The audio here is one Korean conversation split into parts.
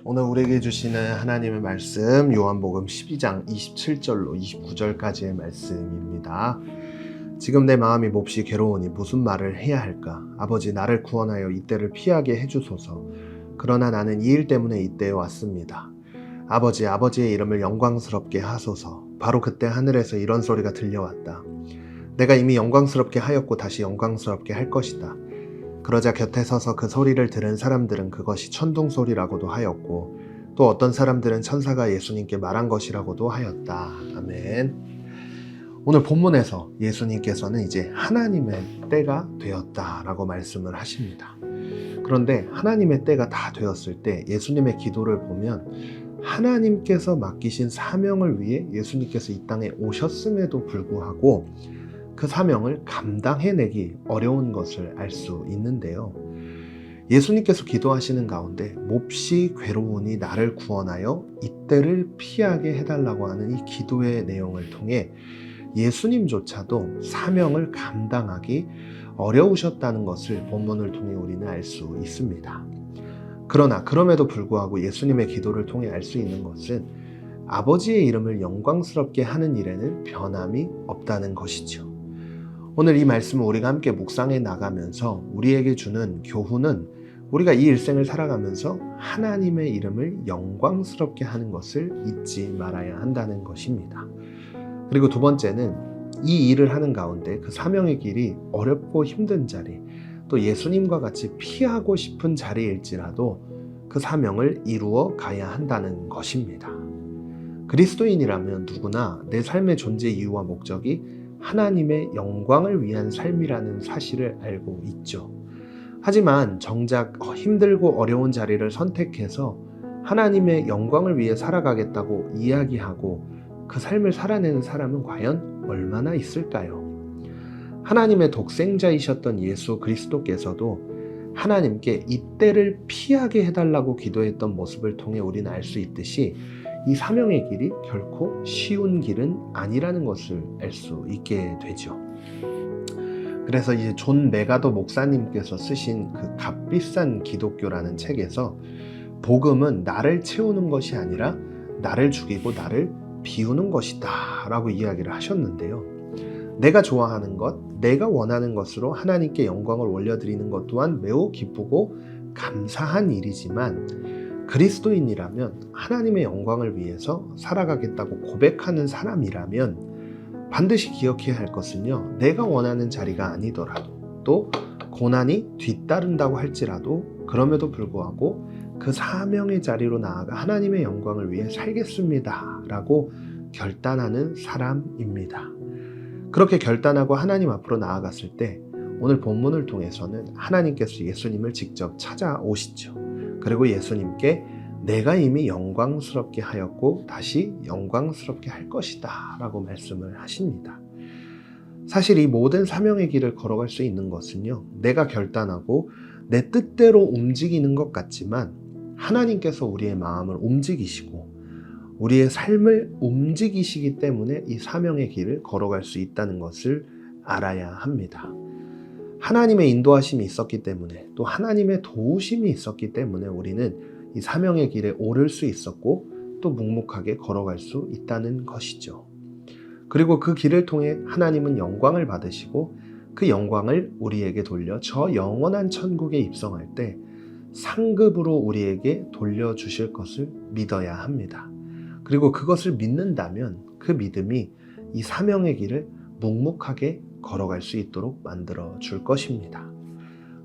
오늘 우리에게 주시는 하나님의 말씀 요한복음 12장 27절로 29절까지의 말씀입니다. 지금 내 마음이 몹시 괴로우니 무슨 말을 해야 할까? 아버지, 나를 구원하여 이때를 피하게 해주소서. 그러나 나는 이 일 때문에 이때에 왔습니다. 아버지, 아버지의 이름을 영광스럽게 하소서. 바로 그때 하늘에서 이런 소리가 들려왔다. 내가 이미 영광스럽게 하였고 다시 영광스럽게 할 것이다. 그러자 곁에 서서 그 소리를 들은 사람들은 그것이 천둥소리라고도 하였고, 또 어떤 사람들은 천사가 예수님께 말한 것이라고도 하였다. 아멘. 오늘 본문에서 예수님께서는 이제 하나님의 때가 되었다라고 말씀을 하십니다. 그런데 하나님의 때가 다 되었을 때 예수님의 기도를 보면 하나님께서 맡기신 사명을 위해 예수님께서 이 땅에 오셨음에도 불구하고 그 사명을 감당해내기 어려운 것을 알 수 있는데요. 예수님께서 기도하시는 가운데 몹시 괴로우니 나를 구원하여 이때를 피하게 해달라고 하는 이 기도의 내용을 통해 예수님조차도 사명을 감당하기 어려우셨다는 것을 본문을 통해 우리는 알 수 있습니다. 그러나 그럼에도 불구하고 예수님의 기도를 통해 알 수 있는 것은 아버지의 이름을 영광스럽게 하는 일에는 변함이 없다는 것이죠. 오늘 이 말씀을 우리가 함께 묵상해 나가면서 우리에게 주는 교훈은 우리가 이 일생을 살아가면서 하나님의 이름을 영광스럽게 하는 것을 잊지 말아야 한다는 것입니다. 그리고 두 번째는 이 일을 하는 가운데 그 사명의 길이 어렵고 힘든 자리, 또 예수님과 같이 피하고 싶은 자리일지라도 그 사명을 이루어 가야 한다는 것입니다. 그리스도인이라면 누구나 내 삶의 존재 이유와 목적이 하나님의 영광을 위한 삶이라는 사실을 알고 있죠. 하지만 정작 힘들고 어려운 자리를 선택해서 하나님의 영광을 위해 살아가겠다고 이야기하고 그 삶을 살아내는 사람은 과연 얼마나 있을까요? 하나님의 독생자이셨던 예수 그리스도께서도 하나님께 이때를 피하게 해달라고 기도했던 모습을 통해 우리는 알 수 있듯이 이 사명의 길이 결코 쉬운 길은 아니라는 것을 알 수 있게 되죠. 그래서 이제 존 메가도 목사님께서 쓰신 그 값비싼 기독교라는 책에서 복음은 나를 채우는 것이 아니라 나를 죽이고 나를 비우는 것이다 라고 이야기를 하셨는데요. 내가 좋아하는 것, 내가 원하는 것으로 하나님께 영광을 올려드리는 것 또한 매우 기쁘고 감사한 일이지만 그리스도인이라면 하나님의 영광을 위해서 살아가겠다고 고백하는 사람이라면 반드시 기억해야 할 것은요, 내가 원하는 자리가 아니더라도 또 고난이 뒤따른다고 할지라도 그럼에도 불구하고 그 사명의 자리로 나아가 하나님의 영광을 위해 살겠습니다 라고 결단하는 사람입니다. 그렇게 결단하고 하나님 앞으로 나아갔을 때 오늘 본문을 통해서는 하나님께서 예수님을 직접 찾아오시죠. 그리고 예수님께 내가 이미 영광스럽게 하였고 다시 영광스럽게 할 것이다 라고 말씀을 하십니다. 사실 이 모든 사명의 길을 걸어갈 수 있는 것은요, 내가 결단하고 내 뜻대로 움직이는 것 같지만 하나님께서 우리의 마음을 움직이시고 우리의 삶을 움직이시기 때문에 이 사명의 길을 걸어갈 수 있다는 것을 알아야 합니다. 하나님의 인도하심이 있었기 때문에 또 하나님의 도우심이 있었기 때문에 우리는 이 사명의 길에 오를 수 있었고 또 묵묵하게 걸어갈 수 있다는 것이죠. 그리고 그 길을 통해 하나님은 영광을 받으시고 그 영광을 우리에게 돌려 저 영원한 천국에 입성할 때 상급으로 우리에게 돌려주실 것을 믿어야 합니다. 그리고 그것을 믿는다면 그 믿음이 이 사명의 길을 묵묵하게 걸어갈 수 있도록 만들어 줄 것입니다.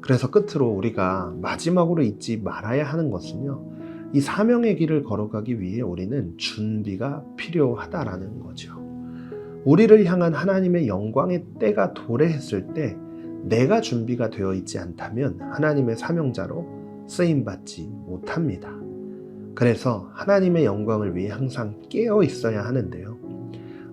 그래서 끝으로 우리가 마지막으로 잊지 말아야 하는 것은요, 이 사명의 길을 걸어가기 위해 우리는 준비가 필요하다라는 거죠. 우리를 향한 하나님의 영광의 때가 도래했을 때 내가 준비가 되어 있지 않다면 하나님의 사명자로 쓰임받지 못합니다. 그래서 하나님의 영광을 위해 항상 깨어 있어야 하는데요,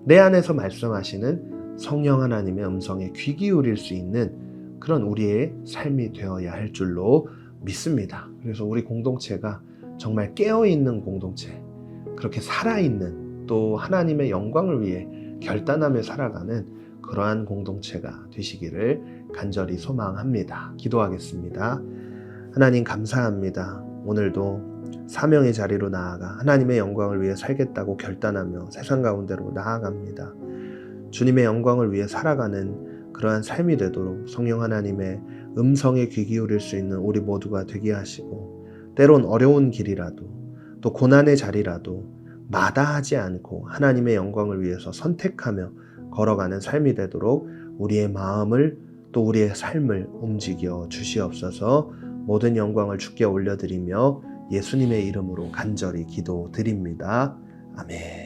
내 안에서 말씀하시는 성령 하나님의 음성에 귀 기울일 수 있는 그런 우리의 삶이 되어야 할 줄로 믿습니다. 그래서 우리 공동체가 정말 깨어있는 공동체, 그렇게 살아있는 또 하나님의 영광을 위해 결단하며 살아가는 그러한 공동체가 되시기를 간절히 소망합니다. 기도하겠습니다. 하나님 감사합니다. 오늘도 사명의 자리로 나아가 하나님의 영광을 위해 살겠다고 결단하며 세상 가운데로 나아갑니다. 주님의 영광을 위해 살아가는 그러한 삶이 되도록 성령 하나님의 음성에 귀 기울일 수 있는 우리 모두가 되게 하시고, 때론 어려운 길이라도 또 고난의 자리라도 마다하지 않고 하나님의 영광을 위해서 선택하며 걸어가는 삶이 되도록 우리의 마음을 또 우리의 삶을 움직여 주시옵소서. 모든 영광을 주께 올려드리며 예수님의 이름으로 간절히 기도드립니다. 아멘.